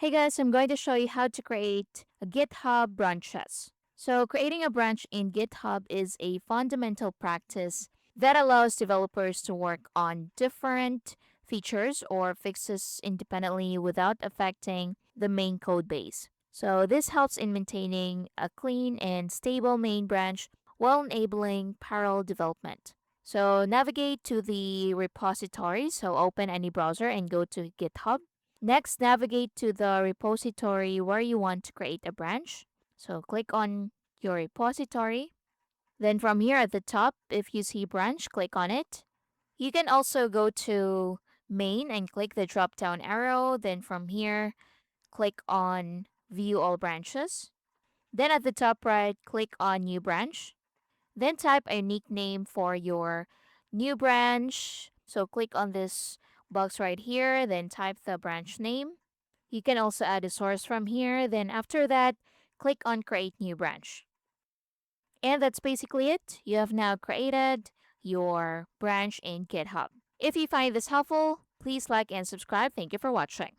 Hey guys, I'm going to show you how to create a GitHub branches. So creating a branch in GitHub is a fundamental practice that allows developers to work on different features or fixes independently without affecting the main code base. So this helps in maintaining a clean and stable main branch while enabling parallel development. So navigate to the repository, so open any browser and go to GitHub. Next, navigate to the repository where you want to create a branch. So click on your repository. Then from here at the top, if you see branch, click on it. You can also go to main and click the drop down arrow. Then from here, click on view all branches. Then at the top right, click on new branch. Then type a unique name for your new branch. So click on this box right here, then type the branch name. You can also add a source from here. Then after that, click on create new branch. And that's basically it. You have now created your branch in GitHub. If you find this helpful, please like and subscribe. Thank you for watching.